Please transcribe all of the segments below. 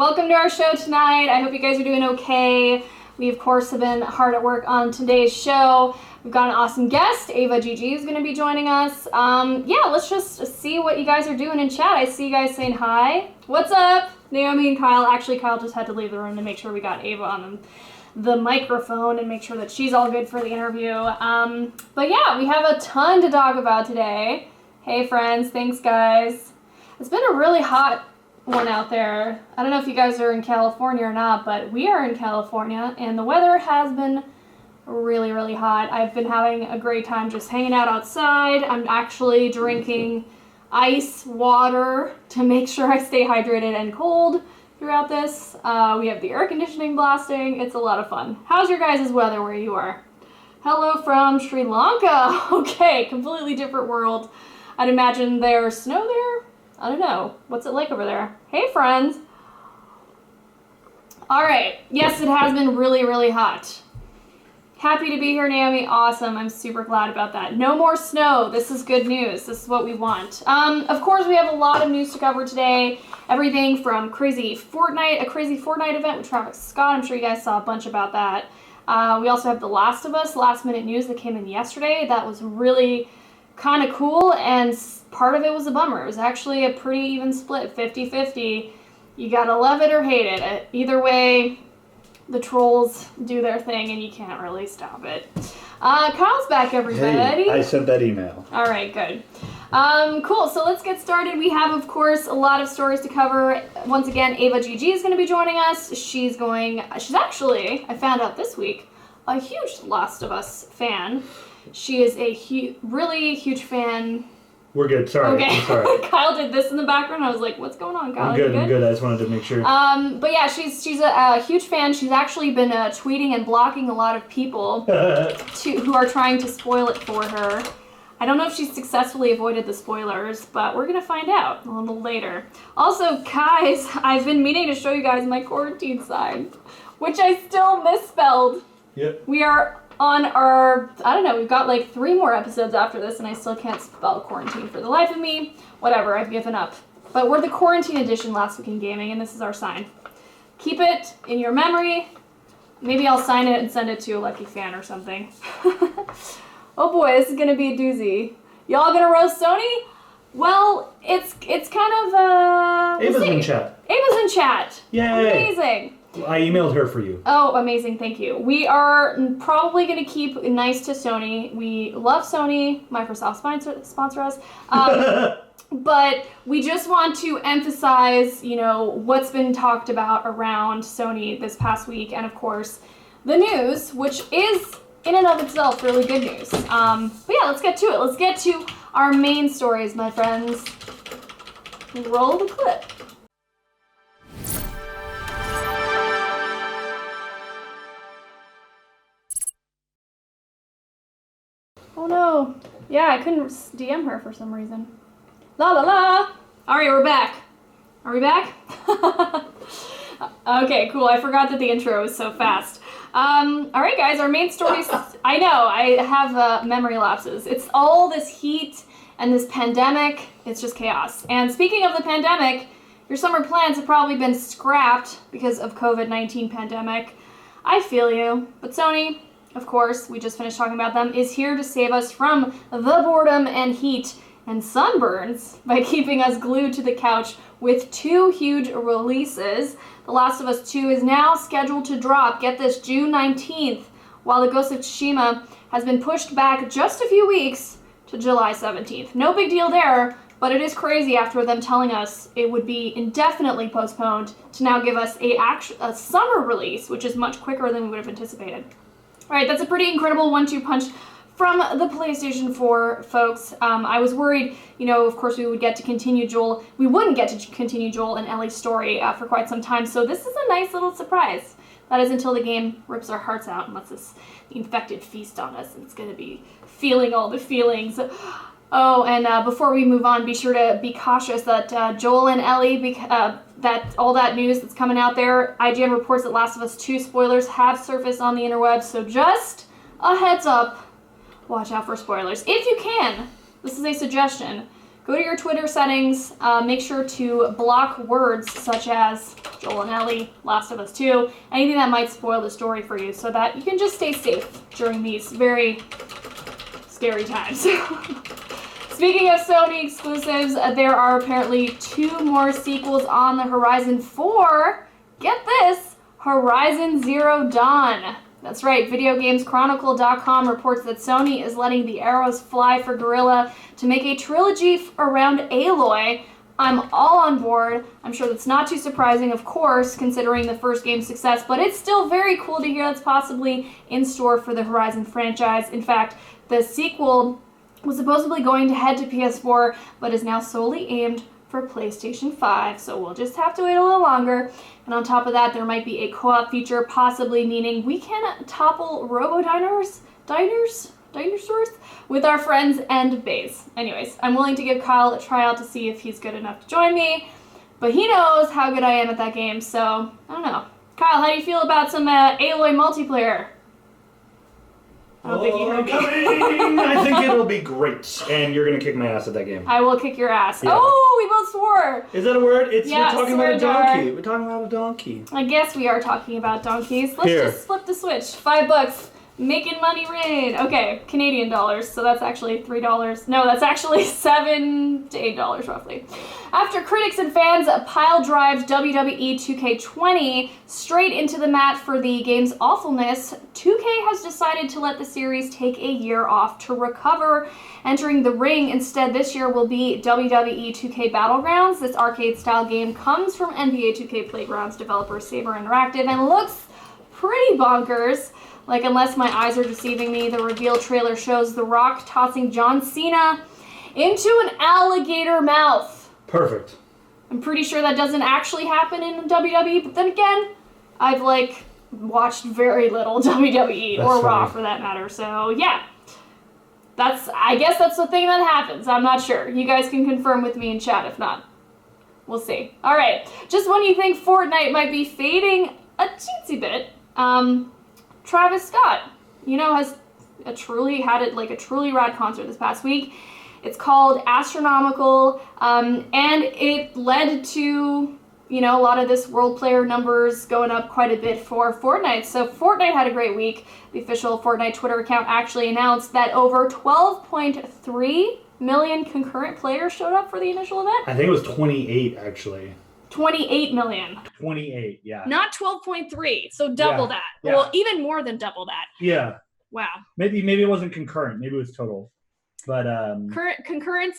Welcome to our show tonight. I hope you guys are doing okay. We, of course, have been hard at work on today's show. We've got an awesome guest. Ava GG is going to be joining us. Yeah, let's just see what you guys are doing in chat. I see you guys saying hi. What's up? Naomi and Kyle. Actually, Kyle just had to leave the room to make sure we got Ava on the microphone and make sure that she's all good for the interview. But yeah, we have a ton to talk about today. Hey, friends. Thanks, guys. It's been a really hot one out there. I don't know if you guys are in California or not, but we are in California, and the weather has been really, really hot. I've been having a great time just hanging out outside. I'm actually drinking ice water to make sure I stay hydrated and cold throughout this. We have the air conditioning blasting. It's a lot of fun. How's your guys' weather where you are? Hello from Sri Lanka. Okay, completely different world. I'd imagine there's snow there. I don't know. What's it like over there? Hey, friends. All right. Yes, it has been really, really hot. Happy to be here, Naomi. Awesome. I'm super glad about that. No more snow. This is good news. This is what we want. Of course, we have a lot of news to cover today. Everything from a crazy Fortnite event with Travis Scott. I'm sure you guys saw a bunch about that. We also have The Last of Us last minute news that came in yesterday. That was really kind of cool, and part of it was a bummer. It was actually a pretty even split, 50-50. You gotta love it or hate it. Either way, the trolls do their thing, and you can't really stop it. Kyle's back, everybody. Hey, I sent that email. All right, good. Cool, so let's get started. We have, of course, a lot of stories to cover. Once again, Ava GG is going to be joining us. She's actually, I found out this week, a huge Last of Us fan. She is a really huge fan. We're good. Sorry. Okay. I'm sorry. Kyle did this in the background. I was like, what's going on, Kyle? I'm good. I just wanted to make sure. But yeah, she's a huge fan. She's actually been tweeting and blocking a lot of people who are trying to spoil it for her. I don't know if she's successfully avoided the spoilers, but we're going to find out a little later. Also, guys, I've been meaning to show you guys my quarantine sign, which I still misspelled. Yep. We are on our, I don't know, we've got like 3 more episodes after this, and I still can't spell quarantine for the life of me. Whatever, I've given up. But we're the quarantine edition Last Week in Gaming, and this is our sign. Keep it in your memory. Maybe I'll sign it and send it to a lucky fan or something. Oh boy, this is gonna be a doozy. Y'all gonna roast Sony? Well, it's kind of, Ava's in chat. Ava's in chat. Yay! Amazing. I emailed her for you. Oh, amazing, thank you. We are probably going to keep nice to Sony. We love Sony. Microsoft sponsor us. But we just want to emphasize, what's been talked about around Sony this past week. And, of course, the news, which is, in and of itself, really good news. But yeah, let's get to it. Let's get to our main stories, my friends. Roll the clip. Oh no. Yeah, I couldn't DM her for some reason. La la la! Alright, we're back. Are we back? Okay, cool. I forgot that the intro was so fast. Alright guys, our main stories. I know, I have memory lapses. It's all this heat and this pandemic. It's just chaos. And speaking of the pandemic, your summer plans have probably been scrapped because of COVID-19 pandemic. I feel you. But Sony, of course, we just finished talking about them, is here to save us from the boredom and heat and sunburns by keeping us glued to the couch with 2 huge releases. The Last of Us 2 is now scheduled to drop, get this, June 19th, while The Ghost of Tsushima has been pushed back just a few weeks to July 17th. No big deal there, but it is crazy after them telling us it would be indefinitely postponed to now give us a summer release, which is much quicker than we would have anticipated. All right, that's a pretty incredible 1-2 punch from the PlayStation 4 folks. I was worried, of course we wouldn't get to continue Joel and Ellie's story for quite some time, so this is a nice little surprise. That is until the game rips our hearts out and lets us, the infected, feast on us, and it's going to be feeling all the feelings. Oh, and before we move on, be sure to be cautious that Joel and Ellie, that all that news that's coming out there, IGN reports that Last of Us 2 spoilers have surfaced on the interwebs, so just a heads up, watch out for spoilers. If you can, this is a suggestion, go to your Twitter settings, make sure to block words such as Joel and Ellie, Last of Us 2, anything that might spoil the story for you so that you can just stay safe during these very scary times. Speaking of Sony exclusives, there are apparently 2 more sequels on the horizon for, get this, Horizon Zero Dawn. That's right, VideoGamesChronicle.com reports that Sony is letting the arrows fly for Guerrilla to make a trilogy around Aloy. I'm all on board. I'm sure that's not too surprising, of course, considering the first game's success, but it's still very cool to hear that's possibly in store for the Horizon franchise. In fact, the sequel was supposedly going to head to PS4, but is now solely aimed for PlayStation 5, so we'll just have to wait a little longer. And on top of that, there might be a co-op feature, possibly meaning we can topple robo-dinosaurs with our friends and Baze. Anyways, I'm willing to give Kyle a tryout to see if he's good enough to join me, but he knows how good I am at that game, so I don't know. Kyle, how do you feel about some Aloy multiplayer? I don't think you heard me. I think it'll be great, and you're gonna kick my ass at that game. I will kick your ass. Yeah. Oh, we both swore. Is that a word? It's Yeah, we're talking about a swear jar. donkey. We're talking about a donkey. I guess we are talking about donkeys. Let's Here. just flip the switch. $5. Making money rain. Okay, Canadian dollars, so that's actually $3. No, that's actually $7 to $8 roughly. After critics and fans pile-drived WWE 2K20 straight into the mat for the game's awfulness, 2K has decided to let the series take a year off to recover. Entering the ring instead this year will be WWE 2K Battlegrounds. This arcade-style game comes from NBA 2K Playgrounds developer Saber Interactive and looks pretty bonkers. Like, unless my eyes are deceiving me, the reveal trailer shows The Rock tossing John Cena into an alligator mouth. Perfect. I'm pretty sure that doesn't actually happen in WWE, but then again, I've, watched very little WWE That's or Raw funny. for that matter, so yeah. I guess that's the thing that happens. I'm not sure. You guys can confirm with me in chat if not. We'll see. All right. Just when you think Fortnite might be fading a teensy bit, Travis Scott, has a truly rad concert this past week. It's called Astronomical, and it led to, a lot of this world player numbers going up quite a bit for Fortnite. So Fortnite had a great week. The official Fortnite Twitter account actually announced that over 12.3 million concurrent players showed up for the initial event. I think it was 28 actually. 28 million. 28, yeah. Not 12.3, so double that. Yeah. Well, even more than double that. Yeah. Wow. Maybe it wasn't concurrent. Maybe it was total. But Concurrent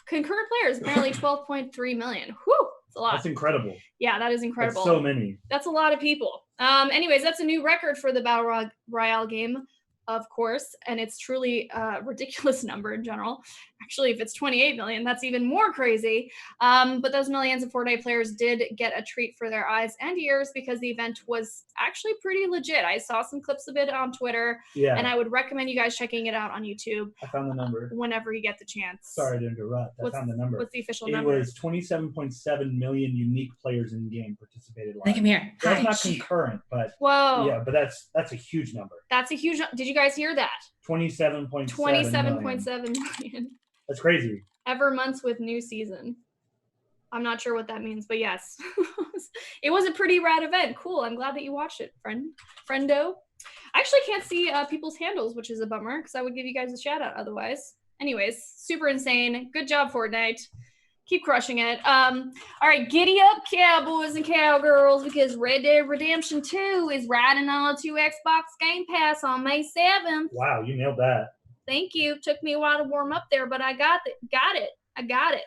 players, apparently 12.3 million. Whew, that's a lot. That's incredible. Yeah, that is incredible. That's so many. That's a lot of people. Anyways, that's a new record for the Battle Royale game, of course, and it's truly a ridiculous number in general. Actually, if it's 28 million, that's even more crazy. But those millions of Fortnite players did get a treat for their eyes and ears because the event was actually pretty legit. I saw some clips of it on Twitter, and I would recommend you guys checking it out on YouTube. I found the number. Whenever you get the chance. Sorry to interrupt. I found the number. What's the official number? It was 27.7 million unique players in the game participated live. They come here. That's not concurrent, but whoa. Yeah, but that's a huge number. That's a huge. Did you guys hear that? 27.7 million. That's crazy. Ever months with new season. I'm not sure what that means, but yes. It was a pretty rad event. Cool. I'm glad that you watched it, friendo. I actually can't see people's handles, which is a bummer because I would give you guys a shout out otherwise. Anyways, super insane. Good job, Fortnite. Keep crushing it. All right, giddy up, cowboys and cowgirls, because Red Dead Redemption 2 is riding on to Xbox Game Pass on May 7th. Wow, you nailed that. Thank you. Took me a while to warm up there, but I got it. I got it.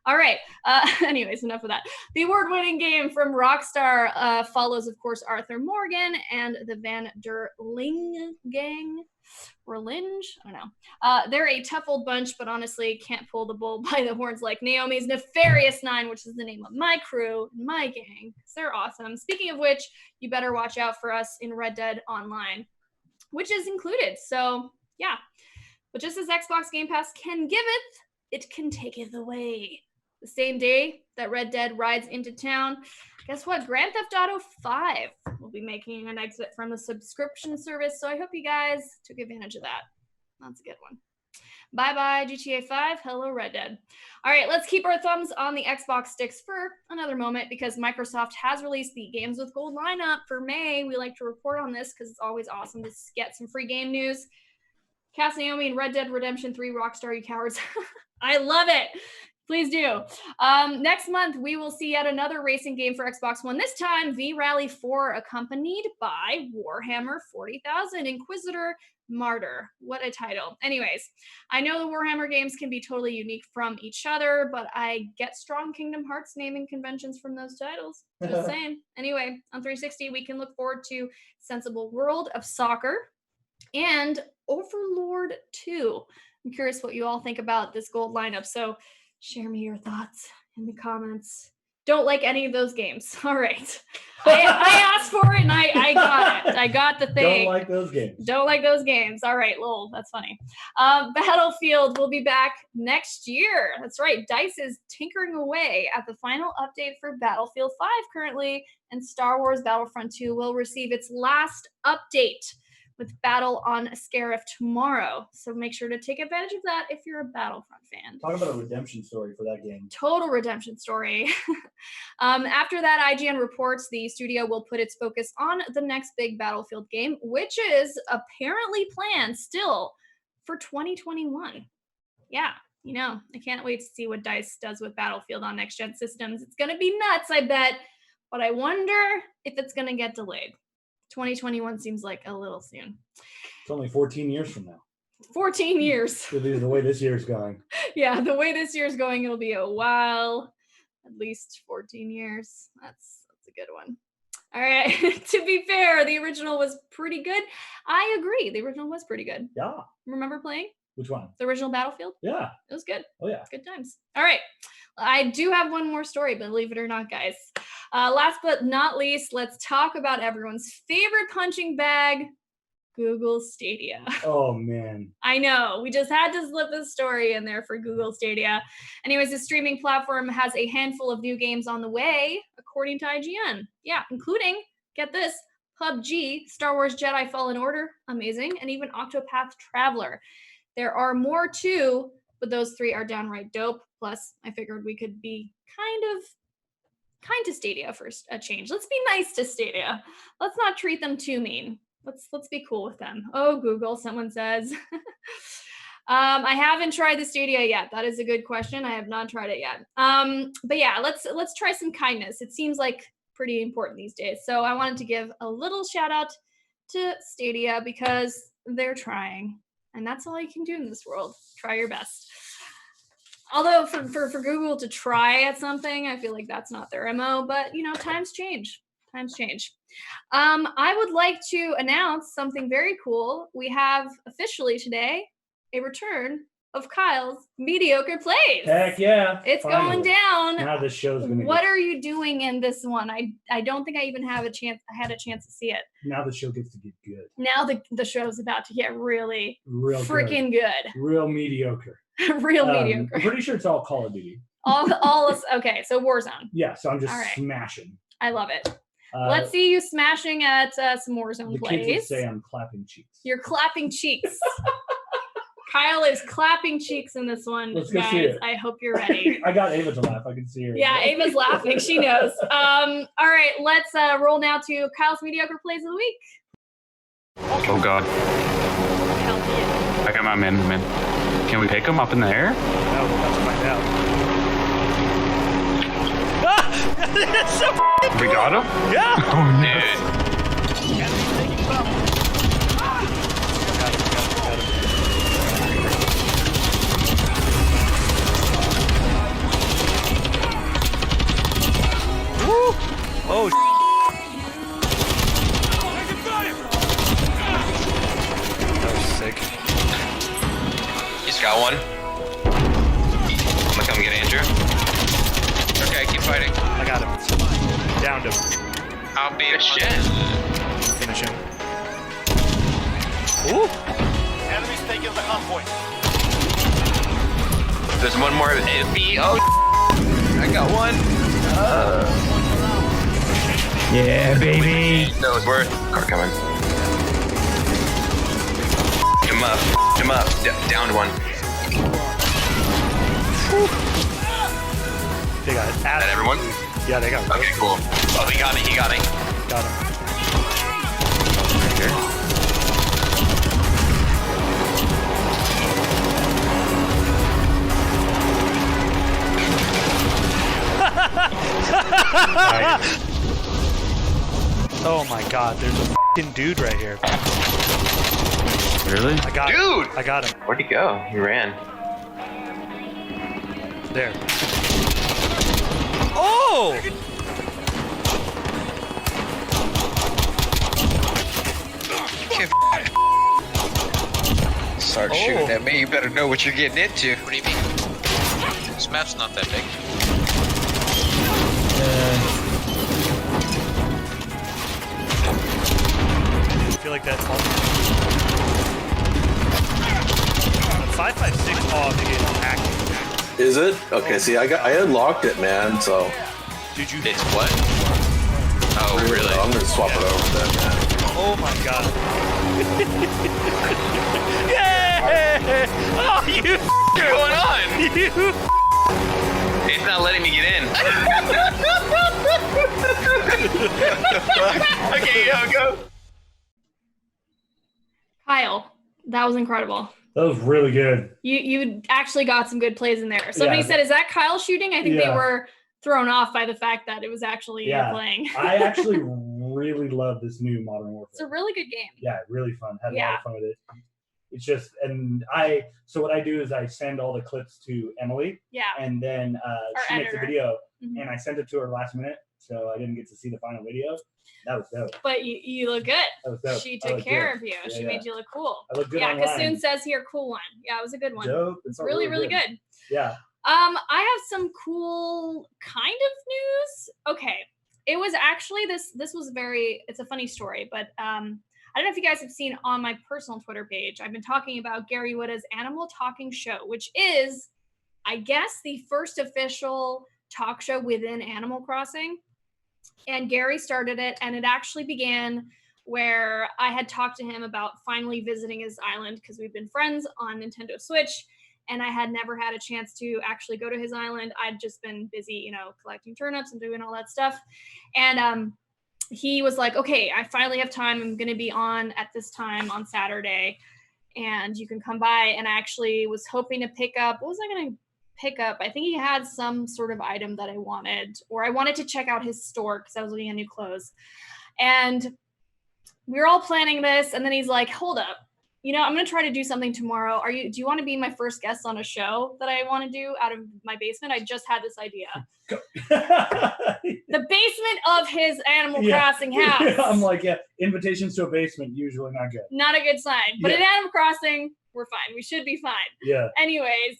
All right. Anyways, enough of that. The award-winning game from Rockstar follows, of course, Arthur Morgan and the Van der Ling gang. Or Linge? I don't know. They're a tough old bunch, but honestly can't pull the bull by the horns like Naomi's Nefarious Nine, which is the name of my crew, my gang. They're awesome. Speaking of which, you better watch out for us in Red Dead Online, which is included. So, yeah. But just as Xbox Game Pass can giveth, it can taketh away. The same day that Red Dead rides into town, guess what? Grand Theft Auto 5 will be making an exit from the subscription service, so I hope you guys took advantage of that. That's a good one. Bye-bye, GTA 5. Hello, Red Dead. All right, let's keep our thumbs on the Xbox sticks for another moment because Microsoft has released the Games with Gold lineup for May. We like to report on this because it's always awesome to get some free game news. Cast Naomi and Red Dead Redemption 3 Rockstar, you cowards. I love it. Please do. Next month, we will see yet another racing game for Xbox One. This time, V-Rally 4, accompanied by Warhammer 40,000 Inquisitor Martyr. What a title. Anyways, I know the Warhammer games can be totally unique from each other, but I get strong Kingdom Hearts naming conventions from those titles. Just saying. Anyway, on 360, we can look forward to Sensible World of Soccer and Overlord 2. I'm curious what you all think about this gold lineup, so share me your thoughts in the comments. Don't like any of those games. All right. I asked for it and I got it. I got the thing. Don't like those games. Don't like those games. All right, lol, that's funny. Battlefield will be back next year. That's right. DICE is tinkering away at the final update for Battlefield 5 currently, and Star Wars Battlefront 2 will receive its last update with Battle on Scarif tomorrow. So make sure to take advantage of that if you're a Battlefront fan. Talk about a redemption story for that game. Total redemption story. After that, IGN reports the studio will put its focus on the next big Battlefield game, which is apparently planned still for 2021. Yeah, you know, I can't wait to see what DICE does with Battlefield on next-gen systems. It's going to be nuts, I bet, but I wonder if it's going to get delayed. 2021 seems like a little soon. It's only 14 years from now. 14 years. The way this year's going. Yeah, the way this year's going, it'll be a while. At least 14 years. That's a good one. All right. To be fair, the original was pretty good. I agree. The original was pretty good. Yeah. Remember playing? Which one? The original Battlefield? Yeah. It was good. Oh, yeah. Good times. All right. I do have one more story, believe it or not, guys. Last but not least, let's talk about everyone's favorite punching bag, Google Stadia. Oh, man. I know. We just had to slip a story in there for Google Stadia. Anyways, the streaming platform has a handful of new games on the way, according to IGN. Yeah, including, get this, PUBG, Star Wars Jedi Fallen Order, amazing, and even Octopath Traveler. There are more too, but those three are downright dope. Plus, I figured we could be kind to Stadia for a change. Let's be nice to Stadia. Let's not treat them too mean. Let's be cool with them. Oh, Google, someone says. I haven't tried the Stadia yet. That is a good question. I have not tried it yet. But yeah, let's try some kindness. It seems like pretty important these days. So I wanted to give a little shout out to Stadia because they're trying. And that's all you can do in this world. Try your best. Although for Google to try at something, I feel like that's not their MO, but you know, times change. Times change. I would like to announce something very cool. We have officially today a return of Kyle's Mediocre Plays. Heck yeah. It's finally. going down. Now this show's going to What are you doing in this one? I don't think I even had a chance to see it. Now the show gets to get good. Now the show's about to get real freaking good. Real mediocre. Real mediocre. I'm pretty sure it's all Call of Duty. Okay, so Warzone. Yeah, so I'm just All right. smashing. I love it. Let's see you smashing at some Warzone plays. The kids would say I'm clapping cheeks. You're clapping cheeks. Kyle is clapping cheeks in this one, Let's go guys. see it. I hope you're ready. I got Ava to laugh. I can see her. Yeah, Ava's laughing. She knows. All right, let's roll now to Kyle's Mediocre Plays of the Week. Oh god. Hell yeah. I got my men. Can we pick him up in the air? No, let's find out. That's so We got him? yeah! Oh, dude. Woo! Oh, that was sick. He's got one. I'm gonna come get Andrew. Okay, keep fighting. I got him. Downed him. I'll be a shit. Finish him. Ooh! Enemies taking the hot point. There's one more AFB. Oh, I got one. Yeah, baby. That was worth. Car coming. Him up. Downed one. That everyone? Yeah, they got him. Okay, cool. Oh, he got me. Got him. Right here. Oh my god, there's a f***ing dude right here. Really? I got Dude! him. I got him. Where'd he go? He ran. There. Oh! Start shooting at me. You better know what you're getting into. What do you mean? This map's not that big. I feel like that's all. 556 off to get hacked. Is it? Okay, see, I unlocked it, man, so. Dude, you It's what? Oh, really? I'm gonna swap it over then, man. Oh my god. Yeah! Oh, you What's going on? you It's not letting me get in. Okay, go. Kyle, that was incredible. That was really good. You actually got some good plays in there. Somebody said, "Is that Kyle shooting?" I think they were thrown off by the fact that it was actually you playing. I actually really love this new Modern Warfare. It's a really good game. Yeah, really fun. Had a lot of fun with it. It's just, so what I do is I send all the clips to Emily. Yeah. And then she makes a editor. video, and I sent it to her last minute, so I didn't get to see the final video. That was dope. But you look good. That was dope. She took care of you. She made you look cool. I look good Yeah, online. Kassoon says here, cool one. Yeah, it was a good one. Dope. It's really, really good. Yeah. I have some cool kind of news. Okay. It was actually this was it's a funny story, but I don't know if you guys have seen on my personal Twitter page, I've been talking about Gary Whitta's Animal Talking Show, which is, I guess, the first official talk show within Animal Crossing. And Gary started it, and it actually began where I had talked to him about finally visiting his island because we've been friends on Nintendo Switch, and I had never had a chance to actually go to his island. I'd just been busy, collecting turnips and doing all that stuff. And he was like, okay, I finally have time. I'm going to be on at this time on Saturday, and you can come by. And I actually was hoping to pick up, what was I going to pick up? I think he had some sort of item that I wanted, or I wanted to check out his store because I was looking at new clothes. And we were all planning this, and then he's like, hold up. I'm going to try to do something tomorrow. Do you want to be my first guest on a show that I want to do out of my basement? I just had this idea. The basement of his Animal Crossing house. Yeah, I'm like, invitations to a basement, usually not good. Not a good sign. But in Animal Crossing, we're fine. We should be fine. Yeah. Anyways,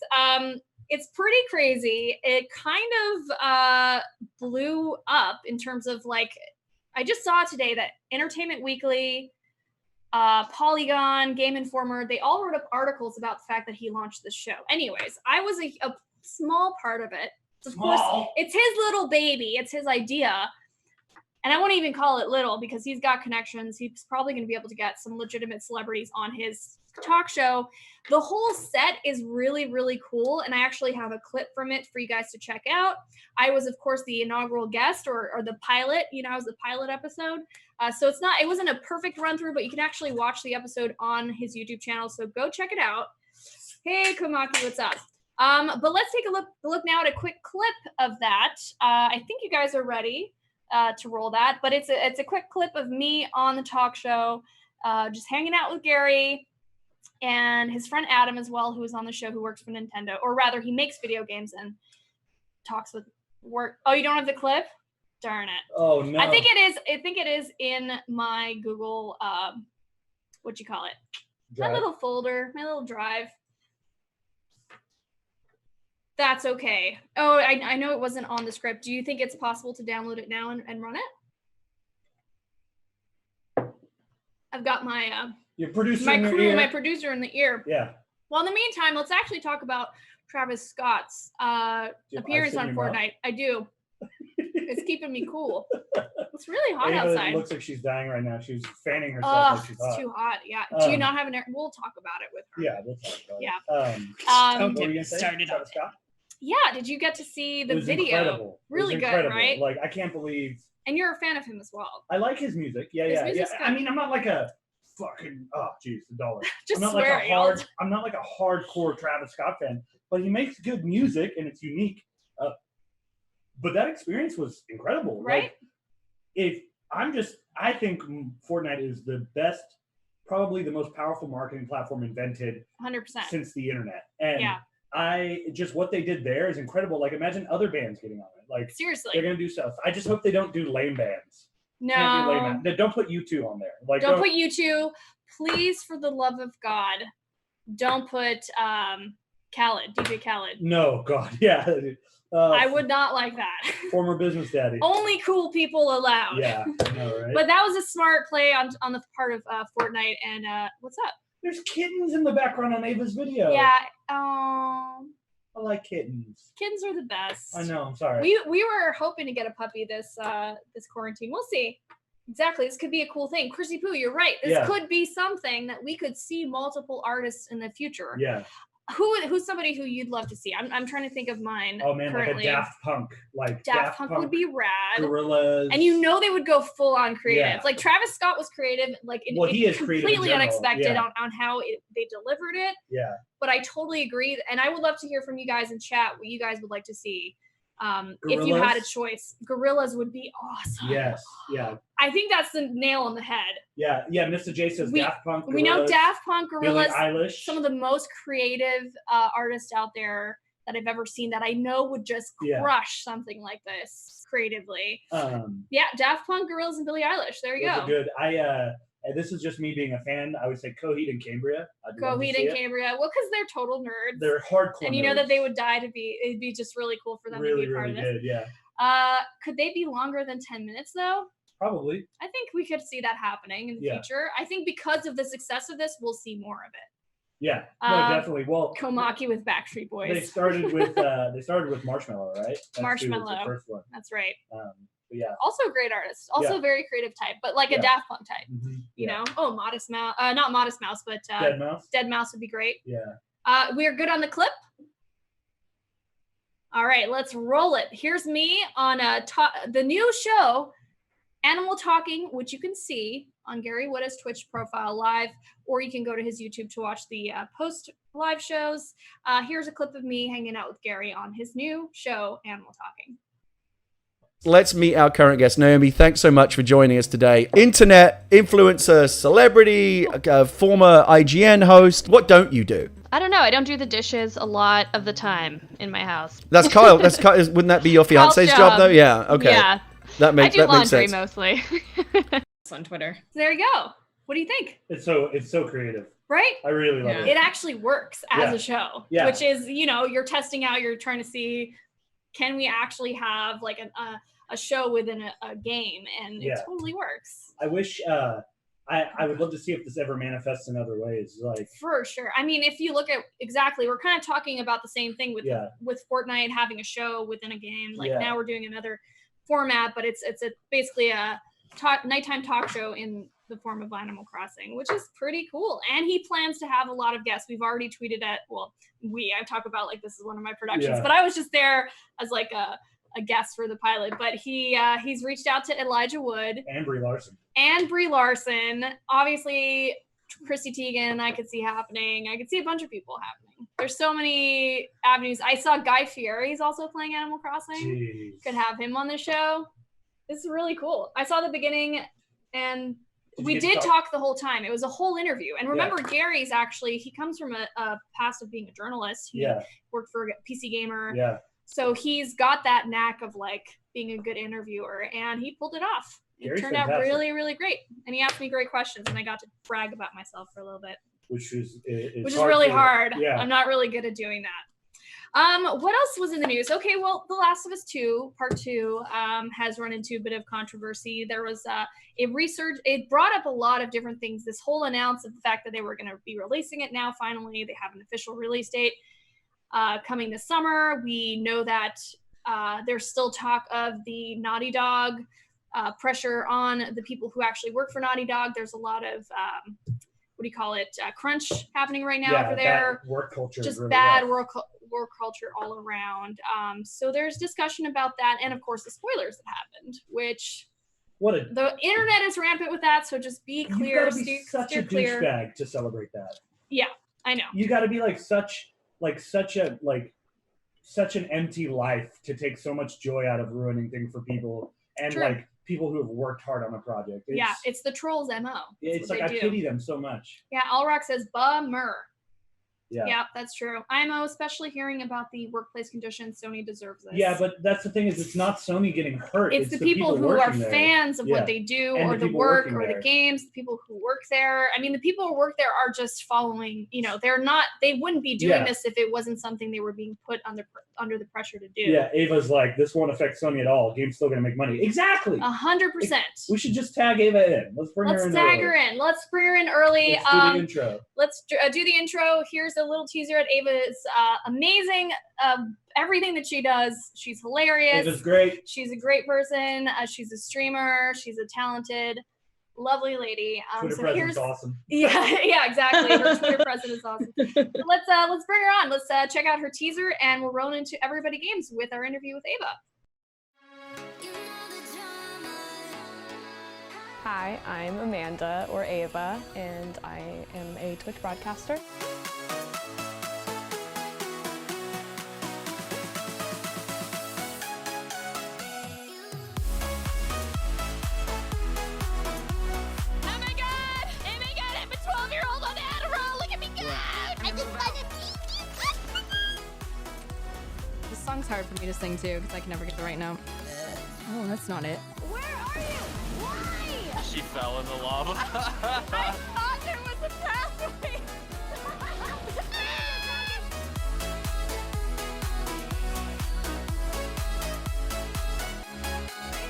it's pretty crazy. It kind of blew up in terms of I just saw today that Entertainment Weekly, Polygon, Game Informer, they all wrote up articles about the fact that he launched this show. Anyways, I was a small part of it. Of course, it's his little baby. It's his idea. And I won't even call it little because he's got connections. He's probably going to be able to get some legitimate celebrities on his talk show. The whole set is really, really cool. And I actually have a clip from it for you guys to check out. I was, of course, the inaugural guest or the pilot. I was the pilot episode. So it wasn't a perfect run through, but you can actually watch the episode on his YouTube channel. So go check it out. Hey, Komaki, what's up? But let's take a look now at a quick clip of that. I think you guys are ready to roll that, but it's a quick clip of me on the talk show, just hanging out with Gary and his friend Adam as well, who is on the show, who works for Nintendo, or rather he makes video games and talks with work. Oh, you don't have the clip? Darn it. Oh no. I think it is in my Google, what you call it? Drive. My little folder, my little drive. That's okay. Oh, I know it wasn't on the script. Do you think it's possible to download it now and run it? I've got my your producer my crew, my producer in the ear. Yeah. Well, in the meantime, let's actually talk about Travis Scott's appearance on Fortnite. I do. It's keeping me cool. It's really hot outside. It looks like she's dying right now. She's fanning herself. Like she's hot. It's too hot. Yeah. Do you not have an air? We'll talk about it with her. Yeah, we'll talk about it. Yeah. Don't get me started on it. Yeah, did you get to see the It was video? Incredible. Really it was good, incredible. right? Like I can't believe. And you're a fan of him as well. I like his music. Yeah, His music's yeah. good. I mean, I'm not like a fucking the dollar. Just I'm not swearing. I'm not like a hardcore Travis Scott fan, but he makes good music and it's unique. But that experience was incredible. Right? Like, I think Fortnite is the best, probably the most powerful marketing platform invented 100%. since the internet. And Yeah. what they did there is incredible. Like imagine other bands getting on it. Like Seriously. they're gonna do stuff. I just hope they don't do lame bands. No. Can't do lame bands. Don't put U2 on there. Like Don't put U2. Please, for the love of God, don't put Khaled, DJ Khaled. No, God, yeah. I would not like that. Former business daddy. Only cool people allowed. Yeah, I know, right? But that was a smart play on the part of Fortnite. And what's up? There's kittens in the background on Ava's video. Yeah. I like kittens. Kittens are the best. I know. I'm sorry. We were hoping to get a puppy this quarantine. We'll see. Exactly. This could be a cool thing. Chrissy Poo, you're right. This could be something that we could see multiple artists in the future. Yeah. Who's somebody who you'd love to see? I'm trying to think of mine. Oh man, currently. like a Daft Punk. Like Daft Punk would be rad. Gorillaz. And you know they would go full on creative. Yeah. Like Travis Scott was creative, like he is completely unexpected yeah. on how they delivered it. Yeah. But I totally agree. And I would love to hear from you guys in chat what you guys would like to see. If you had a choice, Gorillaz would be awesome. Yes. Yeah. I think that's the nail on the head. Yeah. Yeah. Mr. J says Daft Punk. Gorillaz, we know Daft Punk, Billie Gorillaz, Eilish. some of the most creative artists out there that I've ever seen that I know would just crush something like this creatively. Yeah, Daft Punk, Gorillaz, and Billie Eilish. There you go. Good. This is just me being a fan. I would say Coheed and Cambria. Coheed and Cambria. Well, because they're total nerds. They're hardcore. And you know that they would die it'd be just really cool for them to be a part of this. Good, yeah. Could they be longer than 10 minutes though? Probably. I think we could see that happening in the future. I think because of the success of this, we'll see more of it. Yeah, no, definitely. Well, Komaki with Backstreet Boys. They started with Marshmello, right? Marshmello. Was the first one. That's right. Yeah. Also a great artist. Also very creative type, but like a Daft Punk type. Mm-hmm. You know? Oh, Modest Mouse. Not Modest Mouse, but Dead Mouse. Dead Mouse would be great. Yeah. We're good on the clip. All right, let's roll it. Here's me on the new show, Animal Talking, which you can see on Gary Whitta's Twitch profile live, or you can go to his YouTube to watch the post live shows. Here's a clip of me hanging out with Gary on his new show, Animal Talking. Let's meet our current guest, Naomi. Thanks so much for joining us today. Internet influencer, celebrity, former IGN host. What don't you do? I don't know. I don't do the dishes a lot of the time in my house. That's Kyle. Wouldn't that be your fiance's job though? Yeah. Okay. Yeah. That makes laundry sense. mostly. On Twitter. So there you go. What do you think? It's so creative. Right? I really love it. It actually works as a show, which is, you're testing out, you're trying to see, can we actually have like a show within a game? And it totally works. I wish, I would love to see if this ever manifests in other ways. Like for sure. I mean, if you look at we're kind of talking about the same thing with Fortnite having a show within a game. Like now we're doing another format, but it's basically a nighttime talk show in the form of Animal Crossing, which is pretty cool. And he plans to have a lot of guests. We've already tweeted I talk about like this is one of my productions, but I was just there as like a guest for the pilot. But he's reached out to Elijah Wood and Brie Larson. Obviously, Chrissy Teigen, I could see happening. I could see a bunch of people happening. There's so many avenues. I saw Guy Fieri's also playing Animal Crossing. Jeez. Could have him on the show. This is really cool. I saw the beginning, and we did talk the whole time. It was a whole interview. And remember, Gary's actually, he comes from a past of being a journalist. He worked for PC Gamer. Yeah. So he's got that knack of like being a good interviewer, and he pulled it off. It turned out really, really great. And he asked me great questions, and I got to brag about myself for a little bit. Which is really hard. Yeah. I'm not really good at doing that. What else was in the news? Okay, well, The Last of Us 2, Part 2, has run into a bit of controversy. There was it brought up a lot of different things. This whole announcement of the fact that they were going to be releasing it now, finally. They have an official release date coming this summer. We know that there's still talk of the Naughty Dog pressure on the people who actually work for Naughty Dog. There's a lot of crunch happening right now over there. Work culture. Just really bad war culture all around. So there's discussion about that, and of course the spoilers that happened, which the internet is rampant with that. So just be clear, You gotta be such a douchebag to celebrate that. Yeah, I know. You got to be like such an empty life to take so much joy out of ruining things for people and True. like people who have worked hard on a project. It's the trolls MO. It's like I pity them so much. Yeah, Allrock says bummer. Yeah. Yeah, that's true. IMO, especially hearing about the workplace conditions, Sony deserves this. Yeah, but that's the thing is it's not Sony getting hurt. It's the people who are fans of what they do, And or the the people work, working or the there. games, the people who work there. I mean, the people who work there are just following, they wouldn't be doing this if it wasn't something they were being put under the pressure to do. Yeah, Ava's like, this won't affect Sony at all. Game's still going to make money. Exactly. 100%. We should just tag Ava in. Let's bring her in. Tag her in. Let's bring her in early. Let's do the intro. Let's do the intro. Here's a little teaser at Ava's amazing everything that she does. She's hilarious. Ava's great. She's a great person. She's a streamer. She's a talented, lovely lady. Twitter presence awesome. Yeah, exactly. Her Twitter presence is awesome. So let's bring her on. Let's check out her teaser, and we'll roll into Everybody Games with our interview with Ava. Hi, I'm Amanda, or Ava, and I am a Twitch broadcaster. This song's hard for me to sing too because I can never get the right note. Oh, that's not it. Where are you? Why? She fell in the lava.